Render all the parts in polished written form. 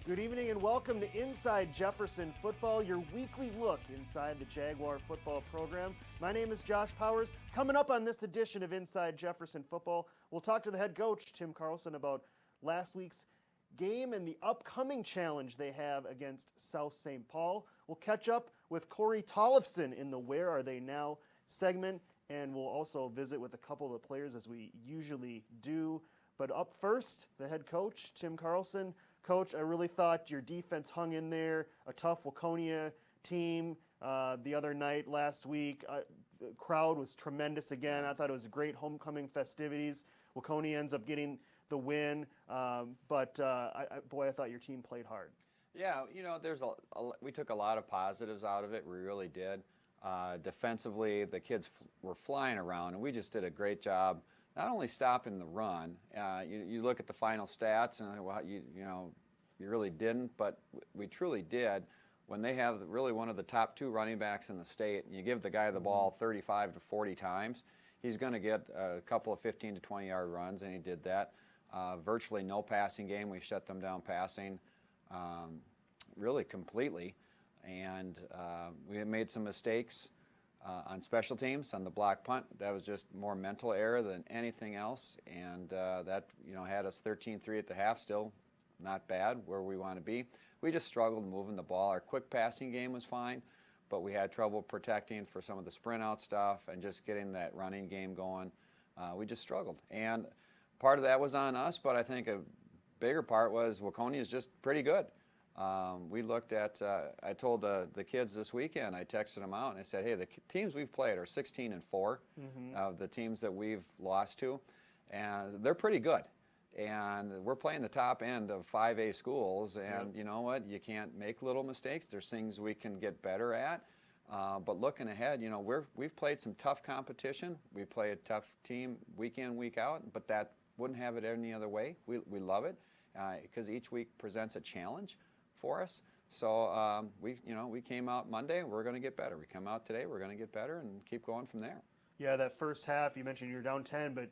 Good evening and welcome to Inside Jefferson Football, your weekly look inside the Jaguar football program. My name is Josh Powers. Coming up on this edition of Inside Jefferson Football, we'll talk to the head coach, Tim Carlson, about last week's game and the upcoming challenge they have against South St. Paul. We'll catch up with Corey Tollefson in the Where Are They Now segment, and we'll also visit with a couple of the players as we usually do. But up first, the head coach, Tim Carlson. Coach, I really thought your defense hung in there. A tough Waconia team the other night last week. The crowd was tremendous again. I thought it was great homecoming festivities. Waconia ends up getting the win, but I thought your team played hard. Yeah, you know, we took a lot of positives out of it. We really did. Defensively, the kids were flying around, and we just did a great job. Not only stopping the run, you look at the final stats, and well, you really didn't, but we truly did. When they have really one of the top two running backs in the state, and you give the guy the ball 35 to 40 times, he's going to get a couple of 15 to 20-yard runs, and he did that. Virtually no passing game. We shut them down passing really completely, and we had made some mistakes. On special teams, on the block punt, that was just more mental error than anything else, and that had us 13-3 at the half. Still not bad where we want to be. We just struggled moving the ball. Our quick passing game was fine, but we had trouble protecting for some of the sprint out stuff and just getting that running game going. We just struggled, and part of that was on us, but I think a bigger part was Waconia is just pretty good. We looked at, I told the kids this weekend, I texted them out and I said, hey, the teams we've played are 16-4 of the teams that we've lost to, and they're pretty good. And we're playing the top end of 5A schools, and you know what? You can't make little mistakes. There's things we can get better at. But looking ahead, we've played some tough competition. We play a tough team week in, week out, but that wouldn't have it any other way. We love it because each week presents a challenge for us. So we came out Monday, we're going to get better. We come out today, we're going to get better and keep going from there. Yeah, that first half, you mentioned you're down 10, but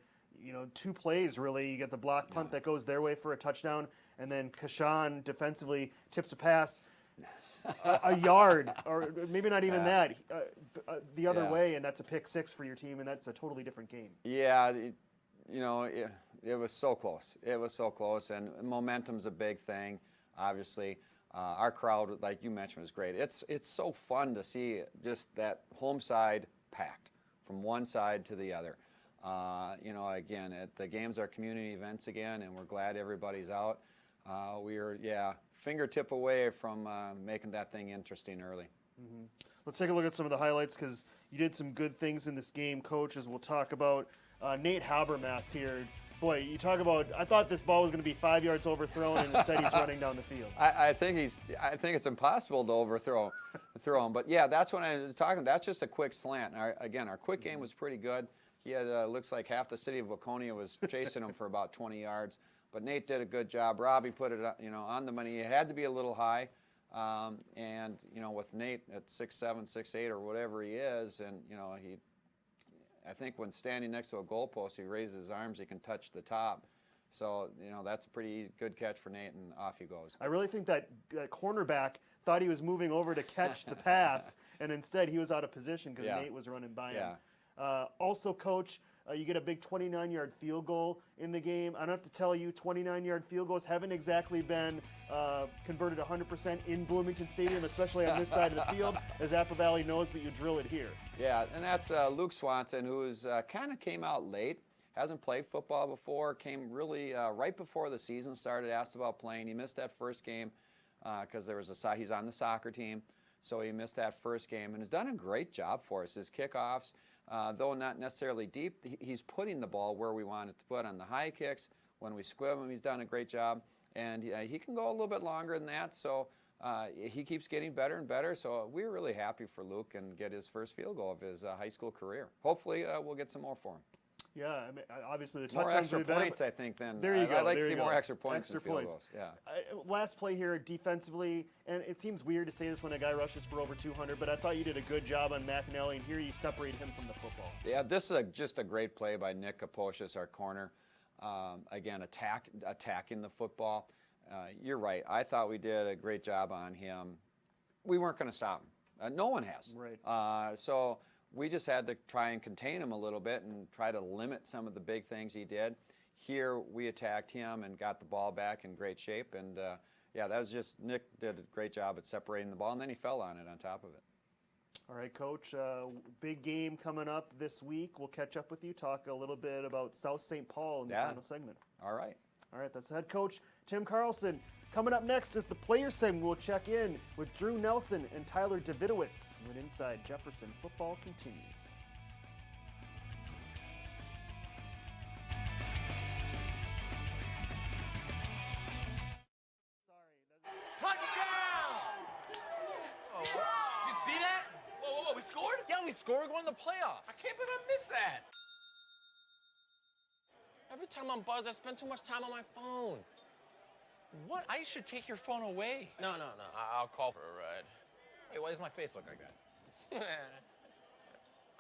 two plays really. You get the block punt that goes their way for a touchdown, and then Kashan defensively tips a pass a yard, or maybe not even that, the other way, and that's a pick six for your team, and that's a totally different game. Yeah, it was so close. It was so close, and momentum's a big thing, obviously. Our crowd, like you mentioned, was great. It's so fun to see just that home side packed from one side to the other. Again, the games are community events again, and we're glad everybody's out. We are, fingertip away from making that thing interesting early. Mm-hmm. Let's take a look at some of the highlights because you did some good things in this game, Coach, as we'll talk about. Nate Habermas here. Boy, you talk about, I thought this ball was going to be 5 yards overthrown, and instead he's running down the field. I think it's impossible to overthrow him. But yeah, that's what I was talking about. That's just a quick slant. Our quick game was pretty good. He had, looks like half the city of Waconia was chasing him for about 20 yards. But Nate did a good job. Robbie put it, on the money. It had to be a little high. And with Nate at 6'7", 6'8", or whatever he is, and, I think when standing next to a goalpost, he raises his arms, he can touch the top. So, that's a pretty good catch for Nate, and off he goes. I really think that cornerback thought he was moving over to catch the pass, and instead he was out of position because Nate was running by him. Also, Coach, you get a big 29-yard field goal in the game. I don't have to tell you, 29-yard field goals haven't exactly been converted 100% in Bloomington Stadium, especially on this side of the field, as Apple Valley knows, but you drill it here. Yeah, and that's Luke Swanson, who's kind of came out late, hasn't played football before, came really right before the season started, asked about playing. He missed that first game because he's on the soccer team, so he missed that first game, and has done a great job for us. His kickoffs, though not necessarily deep, he's putting the ball where we want it to put on the high kicks. When we squib him, he's done a great job. And he can go a little bit longer than that, so he keeps getting better and better. So we're really happy for Luke and get his first field goal of his high school career. Hopefully we'll get some more for him. Yeah, I mean, obviously the more touchdowns extra would be better. Points, I think. Then there you go. I'd like to see more extra points. Extra field points. Goals. Yeah. Last play here defensively, and it seems weird to say this when a guy rushes for over 200, but I thought you did a good job on McAnally, and here you separate him from the football. Yeah, this is just a great play by Nick Kaposius, our corner. Again, attacking the football. You're right. I thought we did a great job on him. We weren't going to stop him. No one has. Right. So we just had to try and contain him a little bit and try to limit some of the big things he did. Here we attacked him and got the ball back in great shape. And, yeah, that was just Nick did a great job at separating the ball, and then he fell on it on top of it. All right, Coach, big game coming up this week. We'll catch up with you, talk a little bit about South St. Paul in the final segment. All right. All right, that's head coach Tim Carlson. Coming up next is the player segment. We'll check in with Drew Nelson and Tyler Davidowitz when Inside Jefferson football continues. We scored? Yeah, we scored. We're going to the playoffs. I can't believe I missed that. Every time I'm buzzed, I spend too much time on my phone. What? I should take your phone away. No. I'll call for a ride. Hey, why does my face look like that?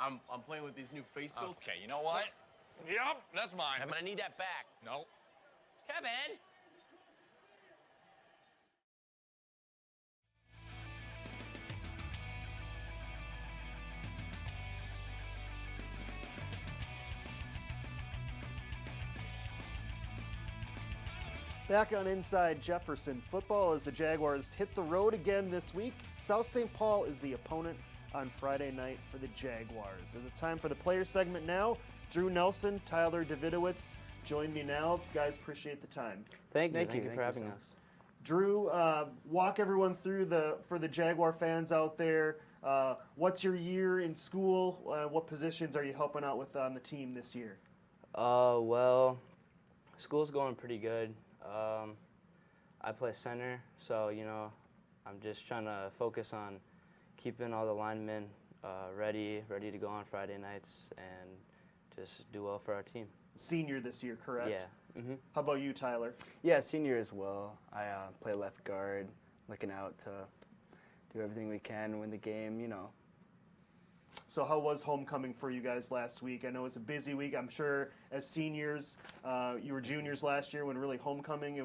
I'm playing with these new face filters. Okay, you know what? Yep, that's mine. I'm going to need that back. No. Kevin! Back on Inside Jefferson football as the Jaguars hit the road again this week. South St. Paul is the opponent on Friday night for the Jaguars. It's time for the player segment now. Drew Nelson, Tyler Davidowitz join me now. Guys, appreciate the time. Thank you for having us. Drew, walk everyone through for the Jaguar fans out there. What's your year in school? What positions are you helping out with on the team this year? Well, school's going pretty good. I play center, so, I'm just trying to focus on keeping all the linemen ready to go on Friday nights and just do well for our team. Senior this year, correct? Yeah. Mm-hmm. How about you, Tyler? Yeah, senior as well. I play left guard, looking out to do everything we can, win the game, So how was homecoming for you guys last week? I know it's a busy week. I'm sure as seniors, you were juniors last year when really homecoming,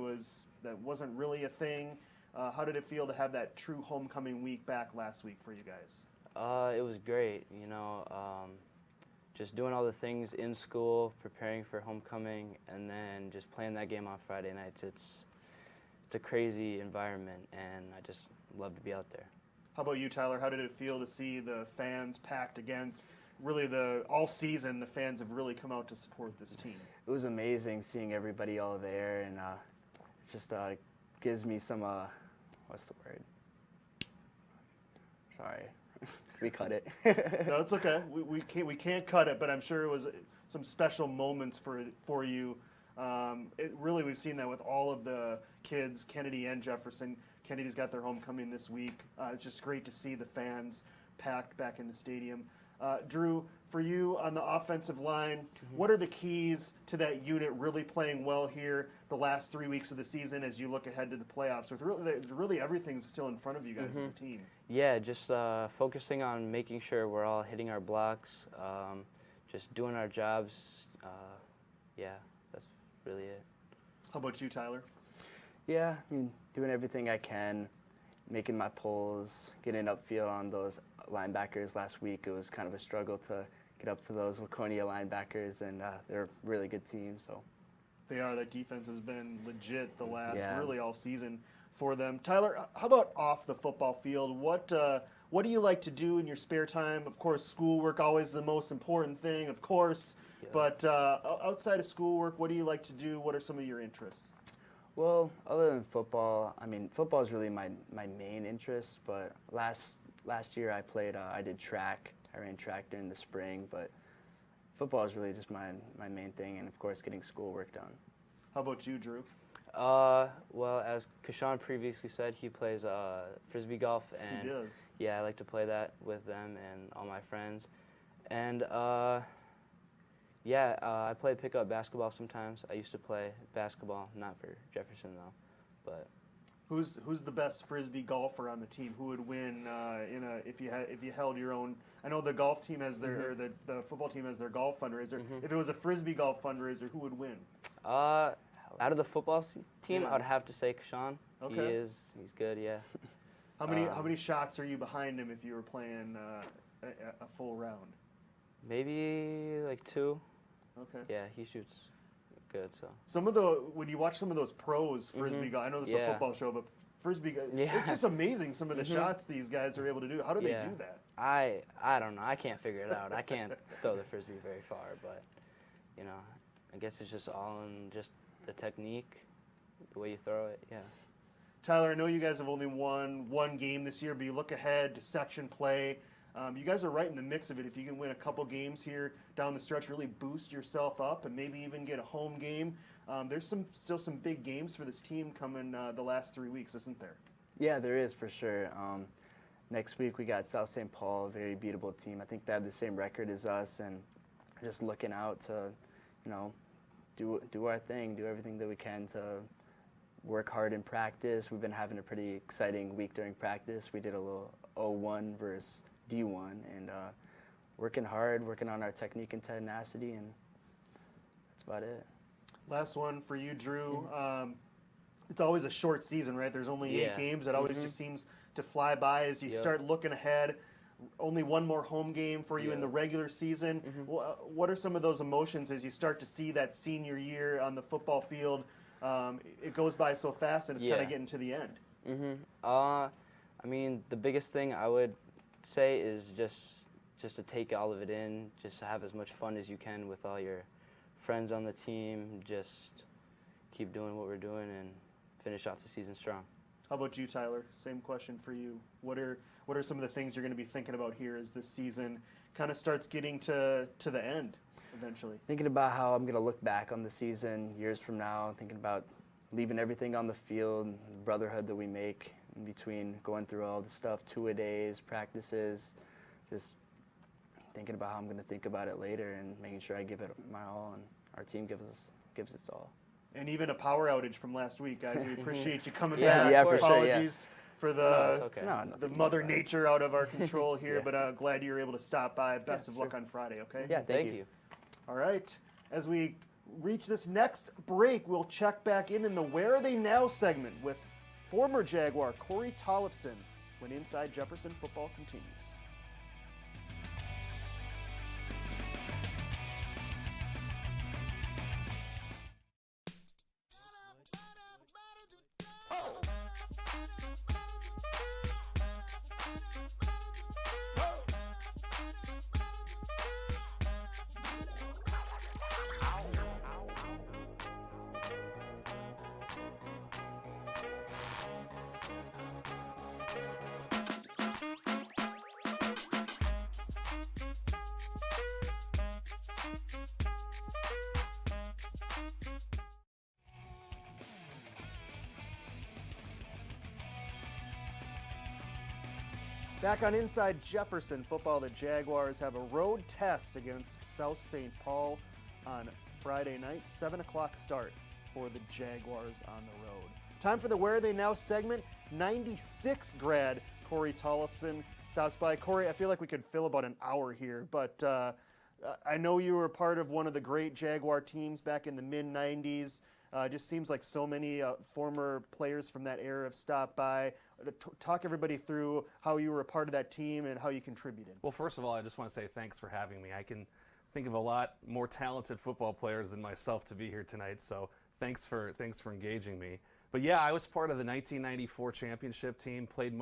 that wasn't really a thing. How did it feel to have that true homecoming week back last week for you guys? It was great, just doing all the things in school, preparing for homecoming, and then just playing that game on Friday nights. It's a crazy environment, and I just love to be out there. How about you, Tyler? How did it feel to see the fans packed against really all season? The fans have really come out to support this team. It was amazing seeing everybody all there, and it just gives me some, what's the word? Sorry, we cut it. No, it's okay. We can't cut it, but I'm sure it was some special moments for you. We've seen that with all of the kids, Kennedy and Jefferson. Kennedy's got their homecoming this week. It's just great to see the fans packed back in the stadium. Drew, for you on the offensive line, what are the keys to that unit really playing well here the last 3 weeks of the season as you look ahead to the playoffs? With really everything's still in front of you guys as a team. Yeah, just focusing on making sure we're all hitting our blocks, just doing our jobs. Yeah, that's really it. How about you, Tyler? Yeah, doing everything I can, making my pulls, getting upfield on those linebackers last week. It was kind of a struggle to get up to those Waconia linebackers, and they're a really good team. So they are. That defense has been legit the last really all season for them. Tyler, how about off the football field? What do you like to do in your spare time? Of course, schoolwork always the most important thing, of course. Yeah. But outside of schoolwork, what do you like to do? What are some of your interests? Well, other than football, football is really my main interest. But last year I did track. I ran track during the spring. But football is really just my main thing, and of course getting schoolwork done. How about you, Drew? Well, as Kashawn previously said, he plays frisbee golf, and he does. Yeah, I like to play that with them and all my friends. And I play pickup basketball sometimes. I used to play basketball, not for Jefferson though, but. Who's the best frisbee golfer on the team? Who would win if you held your own? I know the golf team has their or the football team has their golf fundraiser. If it was a frisbee golf fundraiser, who would win? Out of the football team, Yeah. I would have to say Sean. Okay. He's good, yeah. How many shots are you behind him if you were playing a full round? Maybe like 2. Okay. Yeah, he shoots good, so. When you watch some of those pros frisbee guys, I know this is a Yeah. football show, but frisbee guys, Yeah. it's just amazing some of the shots these guys are able to do. How do they Yeah. do that? I don't know. I can't figure it out. I can't throw the frisbee very far, but you know, I guess it's just all in just the technique, the way you throw it. Yeah. Tyler, I know you guys have only won one game this year, but you look ahead to section play. You guys are right in the mix of it. If you can win a couple games here down the stretch, really boost yourself up, and maybe even get a home game. There's still some big games for this team coming the last 3 weeks, isn't there? Yeah, there is for sure. Next week we got South St. Paul, a very beatable team. I think they have the same record as us, and just looking out to, do our thing, do everything that we can to work hard in practice. We've been having a pretty exciting week during practice. We did a little O1 versus D1, and working hard, working on our technique and tenacity, and that's about it. Last one for you, Drew. It's always a short season, right? There's only 8 games. It always just seems to fly by as you start looking ahead. Only one more home game for you in the regular season. What are some of those emotions as you start to see that senior year on the football field? It goes by so fast, and it's kind of getting to the end. I mean, the biggest thing I would say is just to take all of it in, just to have as much fun as you can with all your friends on the team, just keep doing what we're doing and finish off the season strong. How about you, Tyler? Same question for you. What are some of the things you're going to be thinking about here as this season kind of starts getting to the end eventually? Thinking about how I'm going to look back on the season years from now, thinking about leaving everything on the field, the brotherhood that we make in between going through all the stuff, 2-a-days, practices, just thinking about how I'm going to think about it later and making sure I give it my all and our team gives its all. And even a power outage from last week, guys. We appreciate you coming Yeah, back. yeah, for sure, Apologies for the It's okay. No, the nothing mother like that. nature out of our control here, but glad you were able to stop by. Best of luck on Friday, okay? Yeah, Thank you. All right. As we reach this next break, we'll check back in the Where Are They Now segment with former Jaguar Corey Tollefson when Inside Jefferson Football continues. Back on Inside Jefferson Football, the Jaguars have a road test against South St. Paul on Friday night, 7 o'clock start for the Jaguars on the road. Time for the Where Are They Now segment. 96 grad Corey Tollefson stops by. Corey, I feel like we could fill about an hour here, but I know you were part of one of the great Jaguar teams back in the mid-90s. Just seems like so many former players from that era have stopped by. Talk everybody through how you were a part of that team and how you contributed. Well, first of all, I just want to say thanks for having me. I can think of a lot more talented football players than myself to be here tonight, so thanks for engaging me. But yeah, I was part of the 1994 championship team, played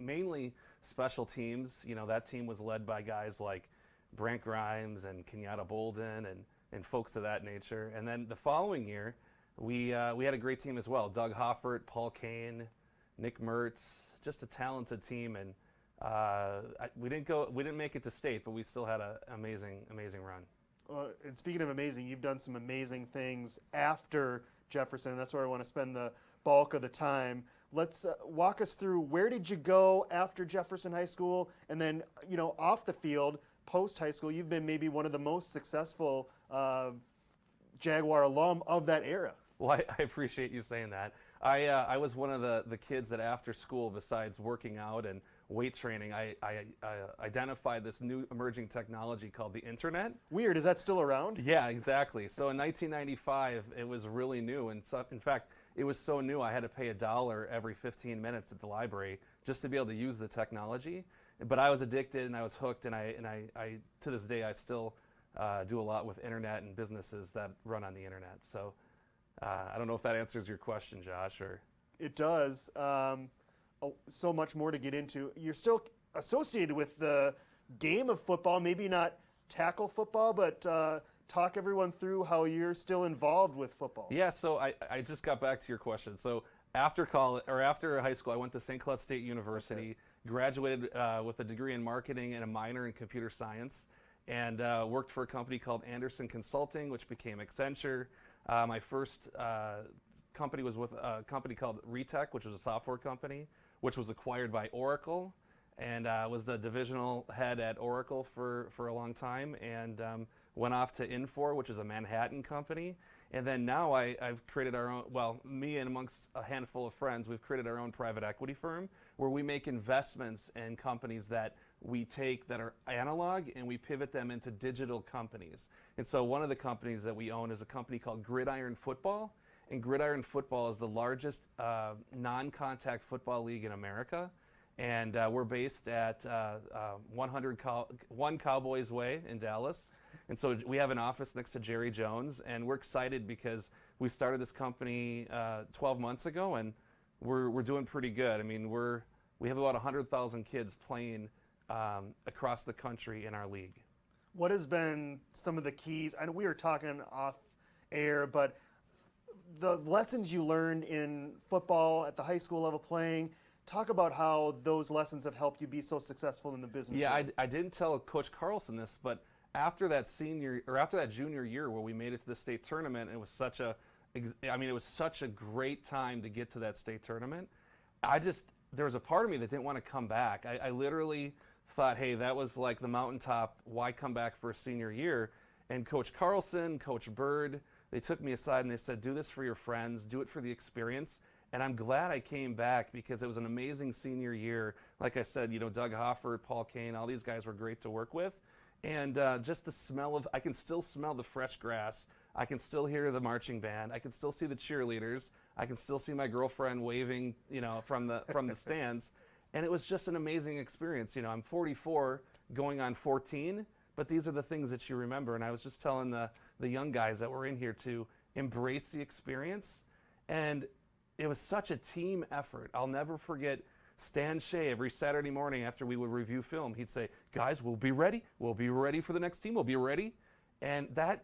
mainly special teams. You know, that team was led by guys like Brant Grimes and Kenyatta Bolden and folks of that nature. And then the following year, we had a great team as well. Doug Hoffert, Paul Kane, Nick Mertz, just a talented team. And we didn't make it to state, but we still had an amazing run. And speaking of amazing, you've done some amazing things after Jefferson. That's where I want to spend the bulk of the time. Let's walk us through, where did you go after Jefferson High School, and then off the field, post high school. You've been maybe one of the most successful Jaguar alum of that era. Well, I appreciate you saying that. I was one of the kids that after school, besides working out and weight training, I identified this new emerging technology called the internet. Weird. Is that still around? Yeah, exactly. So in 1995, it was really new, and so, in fact, it was so new I had to pay $1 every 15 minutes at the library just to be able to use the technology. But I was addicted and I was hooked, and I to this day I still do a lot with internet and businesses that run on the internet. So I don't know if that answers your question, Josh, or. It does. So much more to get into. You're still associated with the game of football, maybe not tackle football, but talk everyone through how you're still involved with football. Yeah, so I just got back to your question. So after college or after high school, I went to St. Cloud State University, graduated with a degree in marketing and a minor in computer science, and worked for a company called Anderson Consulting, which became Accenture. My first company was with a company called Retech, which was a software company, which was acquired by Oracle, and was the divisional head at Oracle for a long time, and went off to Infor, which is a Manhattan company. And then now I've created our own, well, me and amongst a handful of friends, we've created our own private equity firm where we make investments in companies that we take that are analog and we pivot them into digital companies. And so one of the companies that we own is a company called Gridiron Football. And Gridiron Football is the largest non-contact football league in America. And we're based at 101 Cowboys Way in Dallas. And so we have an office next to Jerry Jones. And we're excited because we started this company 12 months ago, and we're doing pretty good. I mean, we have about 100,000 kids playing across the country in our league. What has been some of the keys? I know we were talking off air, but the lessons you learned in football at the high school level playing, talk about how those lessons have helped you be so successful in the business. Yeah, I didn't tell Coach Carlson this, but after that junior year where we made it to the state tournament, it was such a great time to get to that state tournament. There was a part of me that didn't want to come back. I literally thought, hey, that was like the mountaintop. Why come back for a senior year? And Coach Carlson, Coach Bird, they took me aside and they said, do this for your friends, do it for the experience. And I'm glad I came back because it was an amazing senior year. Like I said, Doug Hofford, Paul Kane, all these guys were great to work with. And just the smell I can still smell the fresh grass. I can still hear the marching band. I can still see the cheerleaders. I can still see my girlfriend waving, from the stands. And it was just an amazing experience. I'm 44 going on 14, but these are the things that you remember. And I was just telling the young guys that were in here to embrace the experience. And it was such a team effort. I'll never forget Stan Shea every Saturday morning after we would review film. He'd say, guys, we'll be ready. We'll be ready for the next team. We'll be ready. And that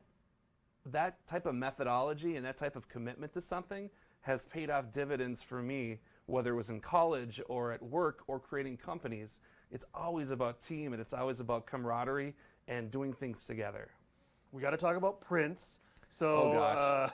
type of methodology and that type of commitment to something has paid off dividends for me, whether it was in college or at work or creating companies. It's always about team, and it's always about camaraderie and doing things together. We got to talk about Prince. So, oh gosh.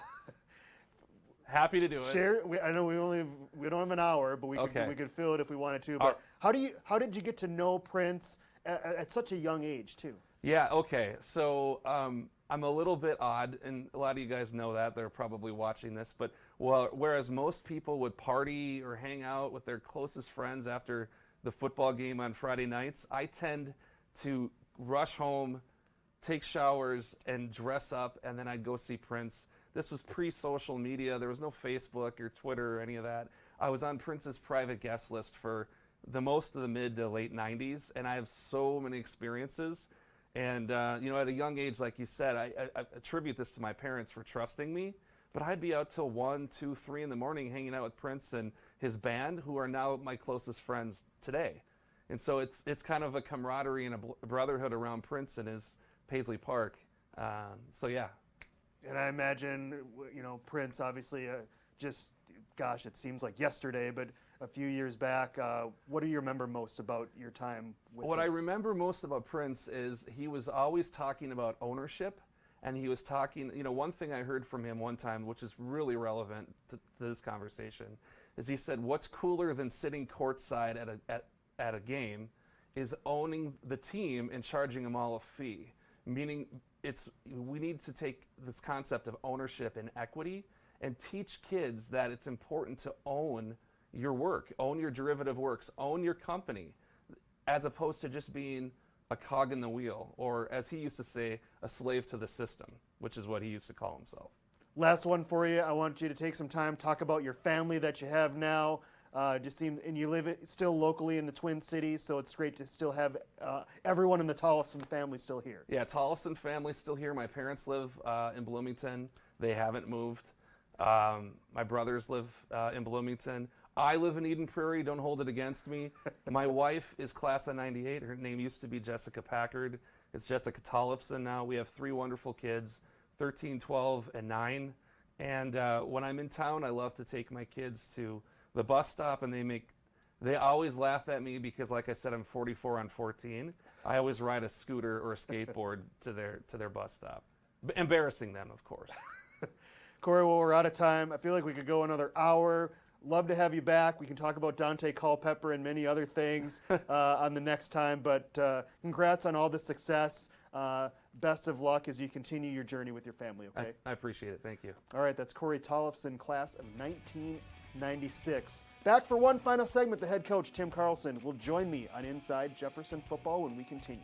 Happy to do it. I know we don't have an hour, but we could fill it if we wanted to. But how did you get to know Prince at such a young age too? Yeah. Okay. So I'm a little bit odd, and a lot of you guys know that. They're probably watching this. But whereas most people would party or hang out with their closest friends after the football game on Friday nights, I tend to rush home, take showers, and dress up, and then I'd go see Prince. This was pre-social media. There was no Facebook or Twitter or any of that. I was on Prince's private guest list for the most of the mid to late 90s, and I have so many experiences. And, at a young age, like you said, I attribute this to my parents for trusting me. But I'd be out till 1, 2, 3 in the morning hanging out with Prince and his band, who are now my closest friends today. And so it's kind of a camaraderie and a brotherhood around Prince and his Paisley Park. So, yeah. And I imagine, Prince obviously it seems like yesterday, but a few years back, what do you remember most about your time with him? What I remember most about Prince is he was always talking about ownership, and he was talking, one thing I heard from him one time, which is really relevant to this conversation, is he said, what's cooler than sitting courtside at a game is owning the team and charging them all a fee, meaning we need to take this concept of ownership and equity and teach kids that it's important to own your work, own your derivative works, own your company. as opposed to just being a cog in the wheel, or as he used to say, a slave to the system, which is what he used to call himself. Last one for you. I want you to take some time, talk about your family that you have now. And you live still locally in the Twin Cities, so it's great to still have everyone in the Tollefson family still here. Yeah, Tollefson family's still here. My parents live in Bloomington. They haven't moved. My brothers live in Bloomington. I live in Eden Prairie. Don't hold it against me. My wife is class of '98. Her name used to be Jessica Packard. It's Jessica Tollefson now. We have 3 wonderful kids, 13, 12, and 9. And when I'm in town, I love to take my kids to the bus stop, and they always laugh at me because, like I said, I'm 44 on 14. I always ride a scooter or a skateboard to their bus stop, embarrassing them, of course. Corey, well, we're out of time. I feel like we could go another hour. Love to have you back. We can talk about Dante Culpepper and many other things on the next time, but congrats on all the success. Best of luck as you continue your journey with your family, okay? I appreciate it. Thank you. All right, that's Corey Tollefson, class of 1996. Back for one final segment, the head coach, Tim Carlson, will join me on Inside Jefferson Football when we continue.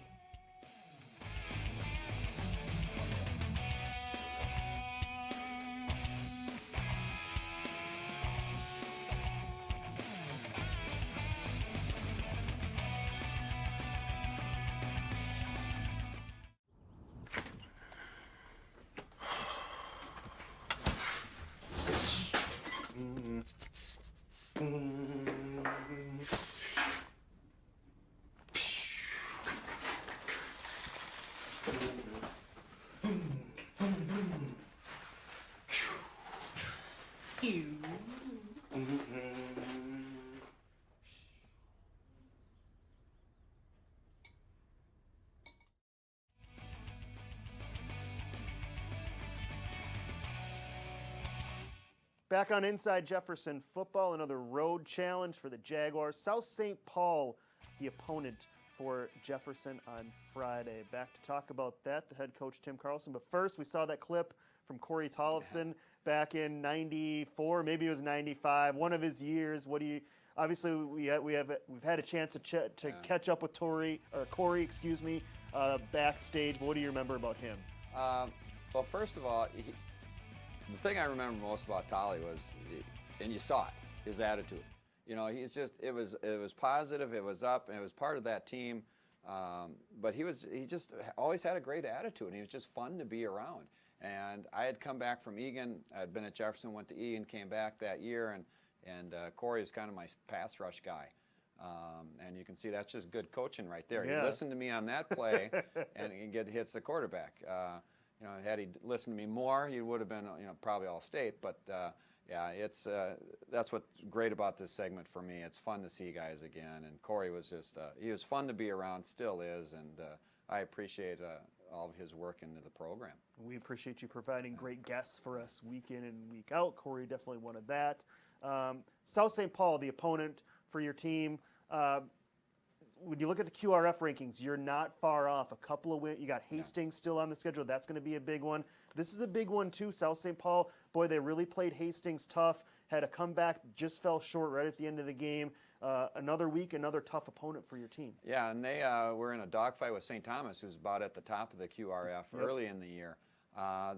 Back on Inside Jefferson Football, another road challenge for the Jaguars. South St. Paul, the opponent for Jefferson on Friday. Back to talk about that, the head coach, Tim Carlson. But first, we saw that clip from Corey Tollefson back in 94, maybe it was 95, one of his years. Obviously, we've had a chance to catch up with Corey, backstage. But what do you remember about him? Well, first of all, the thing I remember most about Tolly was, and you saw it, his attitude. You know, it was positive, it was up, and it was part of that team. But he just always had a great attitude, and he was just fun to be around. And I had come back from Egan. I'd been at Jefferson, went to Egan, came back that year, and Corey is kind of my pass rush guy. And you can see that's just good coaching right there. Yeah. He listened to me on that play, and he hits the quarterback. You know, had he listened to me more, he would have been, probably All-State. But that's what's great about this segment for me. It's fun to see guys again, and Corey was just he was fun to be around, still is, and I appreciate all of his work into the program. We appreciate you providing great guests for us week in and week out. Corey definitely wanted that. South St. Paul, the opponent for your team. When you look at the QRF rankings, you're not far off. A couple of wins. You got Hastings still on the schedule. That's going to be a big one. This is a big one too. South St. Paul, boy, they really played Hastings tough. Had a comeback, just fell short right at the end of the game. Another week, another tough opponent for your team. Yeah, and they were in a dogfight with St. Thomas, who's about at the top of the QRF early in the year.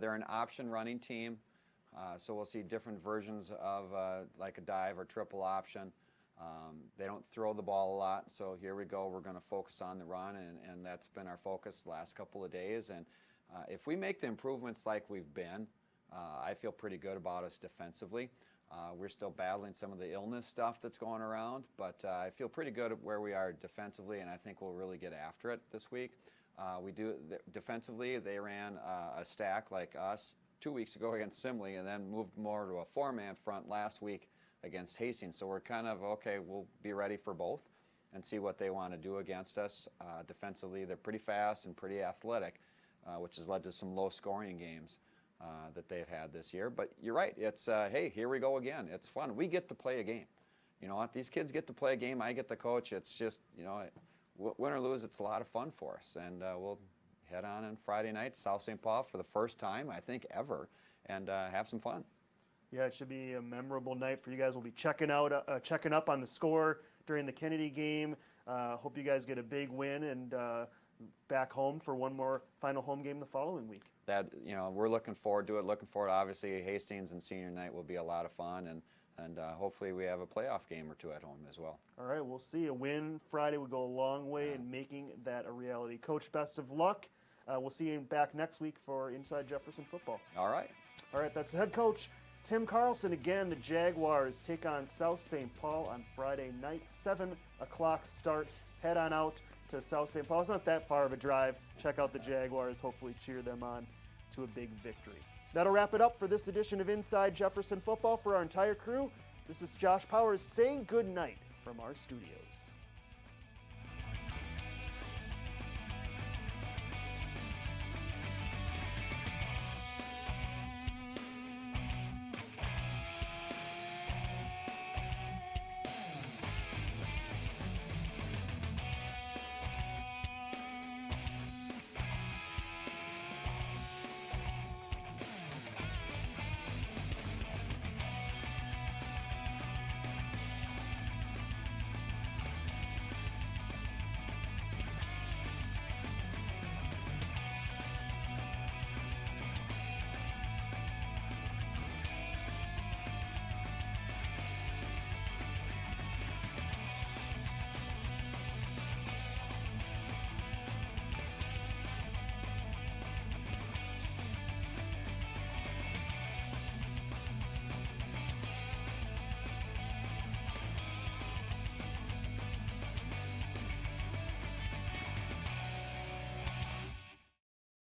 They're an option running team, so we'll see different versions of like a dive or triple option. They don't throw the ball a lot, so here we go. We're going to focus on the run, and that's been our focus the last couple of days. And if we make the improvements like we've been, I feel pretty good about us defensively. We're still battling some of the illness stuff that's going around, but I feel pretty good at where we are defensively, and I think we'll really get after it this week. Defensively, they ran a stack like us 2 weeks ago against Simley, and then moved more to a four-man front last week against Hastings. So we're kind of, okay, we'll be ready for both and see what they want to do against us. Defensively, they're pretty fast and pretty athletic, which has led to some low-scoring games that they've had this year. But you're right. It's, hey, here we go again. It's fun. We get to play a game. You know what? These kids get to play a game. I get to coach. It's just, win or lose, it's a lot of fun for us. And we'll head on Friday night, South St. Paul for the first time, I think, ever, and have some fun. Yeah, it should be a memorable night for you guys. We'll be checking up on the score during the Kennedy game. Hope you guys get a big win and back home for one more final home game the following week. That, we're looking forward to it. Looking forward, obviously, Hastings and senior night will be a lot of fun, and hopefully we have a playoff game or two at home as well. All right, we'll see. A win Friday would go a long way in making that a reality. Coach, best of luck. We'll see you back next week for Inside Jefferson Football. All right. All right, that's the head coach, Tim Carlson. Again, the Jaguars take on South St. Paul on Friday night, 7 o'clock start. Head on out to South St. Paul. It's not that far of a drive. Check out the Jaguars. Hopefully cheer them on to a big victory. That'll wrap it up for this edition of Inside Jefferson Football. For our entire crew, this is Josh Powers saying good night from our studios.